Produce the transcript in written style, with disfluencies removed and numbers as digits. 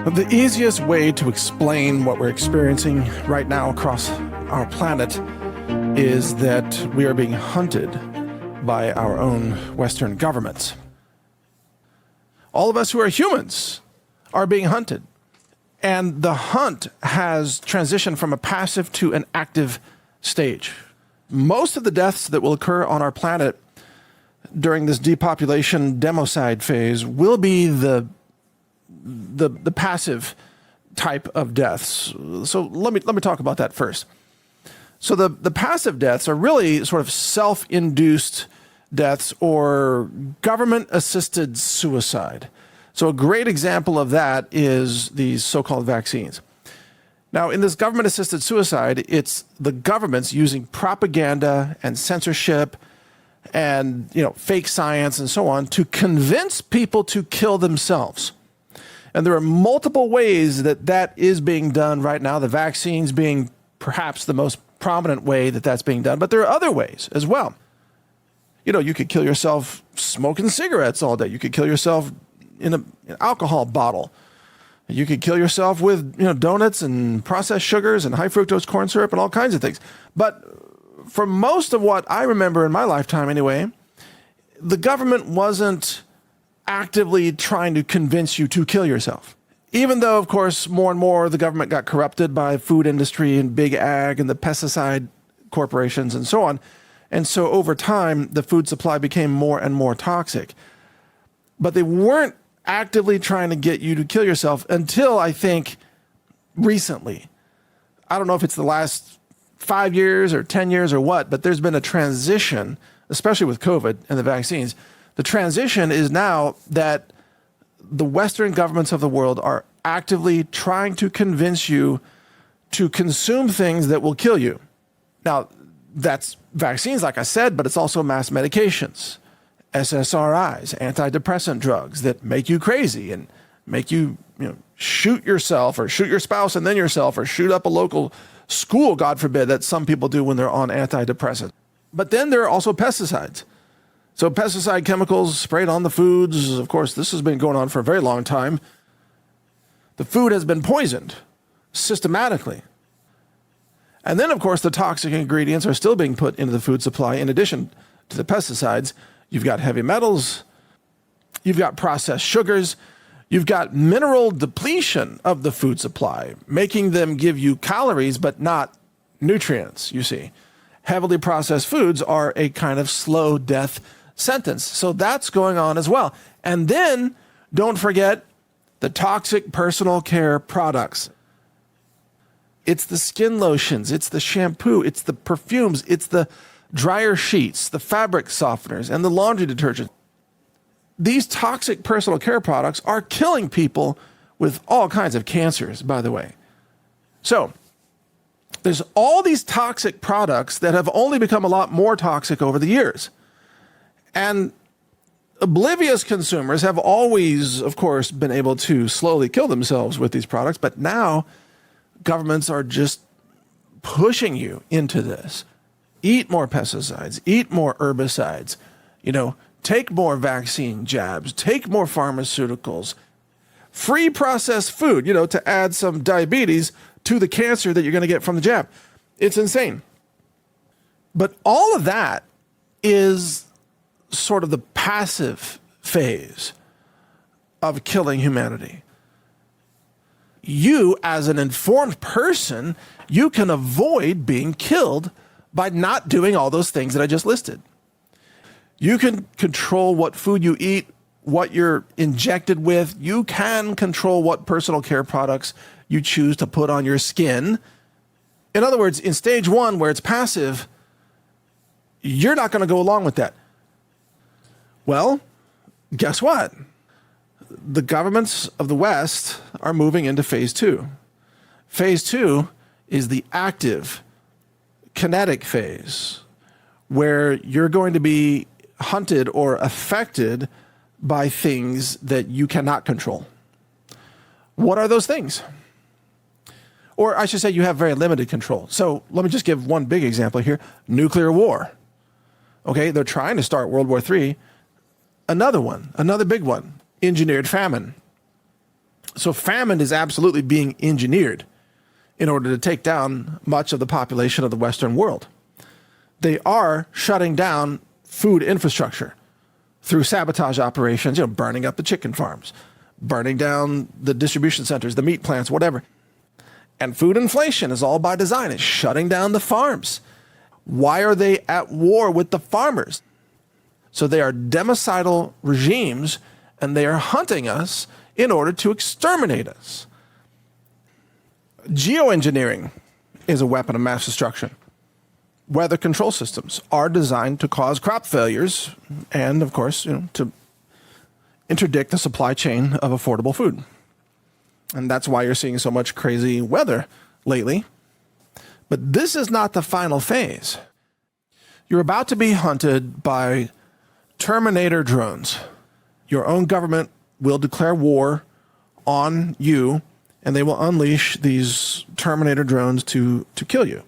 The easiest way to explain what we're experiencing right now across our planet is that we are being hunted by our own Western governments. All of us who are humans are being hunted. And the hunt has transitioned from a passive to an active stage. Most of the deaths that will occur on our planet during this depopulation democide phase will be the passive type of deaths. So let me talk about that first. So the passive deaths are really sort of self-induced deaths or government-assisted suicide. So a great example of that is these so-called vaccines. Now, in this government-assisted suicide, it's the governments using propaganda and censorship and fake science and so on to convince people to kill themselves. And there are multiple ways that is being done right now, the vaccines being perhaps the most prominent way that that's being done, but there are other ways as well. You could kill yourself smoking cigarettes all day. You could kill yourself in an alcohol bottle. You could kill yourself with donuts and processed sugars and high fructose corn syrup and all kinds of things. But for most of what I remember in my lifetime anyway, the government wasn't actively trying to convince you to kill yourself. Even though, of course, more and more the government got corrupted by food industry and big ag and the pesticide corporations and so on. And so over time, the food supply became more and more toxic. But they weren't actively trying to get you to kill yourself until, I think, recently. I don't know if it's the last 5 years or 10 years or what, but there's been a transition, especially with COVID and the vaccines. The transition is now that the Western governments of the world are actively trying to convince you to consume things that will kill you. Now, that's vaccines, like I said, but it's also mass medications, SSRIs, antidepressant drugs that make you crazy and make you, shoot yourself or shoot your spouse and then yourself or shoot up a local school, God forbid, that some people do when they're on antidepressants. But then there are also pesticides. So pesticide chemicals sprayed on the foods, of course, this has been going on for a very long time. The food has been poisoned systematically. And then, of course, the toxic ingredients are still being put into the food supply. In addition to the pesticides, you've got heavy metals, you've got processed sugars, you've got mineral depletion of the food supply, making them give you calories but not nutrients, you see. Heavily processed foods are a kind of slow death sentence. So that's going on as well. And then don't forget the toxic personal care products. It's the skin lotions, it's the shampoo, it's the perfumes, it's the dryer sheets, the fabric softeners, and the laundry detergent. These toxic personal care products are killing people with all kinds of cancers, by the way. So there's all these toxic products that have only become a lot more toxic over the years. And oblivious consumers have always, of course, been able to slowly kill themselves with these products, but now governments are just pushing you into this. Eat more pesticides, eat more herbicides, take more vaccine jabs, take more pharmaceuticals, free processed food, to add some diabetes to the cancer that you're going to get from the jab. It's insane. But all of that is sort of the passive phase of killing humanity. You, as an informed person, you can avoid being killed by not doing all those things that I just listed. You can control what food you eat, what you're injected with. You can control what personal care products you choose to put on your skin. In other words, in stage one, where it's passive, you're not going to go along with that. Well, guess what? The governments of the West are moving into phase two. Phase two is the active, kinetic phase, where you're going to be hunted or affected by things that you cannot control. What are those things? Or I should say you have very limited control. So let me just give one big example here. Nuclear war. Okay, they're trying to start World War III. Another big one, engineered famine. So famine is absolutely being engineered in order to take down much of the population of the Western world. They are shutting down food infrastructure through sabotage operations, burning up the chicken farms, burning down the distribution centers, the meat plants, whatever. And food inflation is all by design. It's shutting down the farms. Why are they at war with the farmers? So they are democidal regimes, and they are hunting us in order to exterminate us. Geoengineering is a weapon of mass destruction. Weather control systems are designed to cause crop failures and, of course, to interdict the supply chain of affordable food. And that's why you're seeing so much crazy weather lately. But this is not the final phase. You're about to be hunted by Terminator drones. Your own government will declare war on you, and they will unleash these Terminator drones to kill you.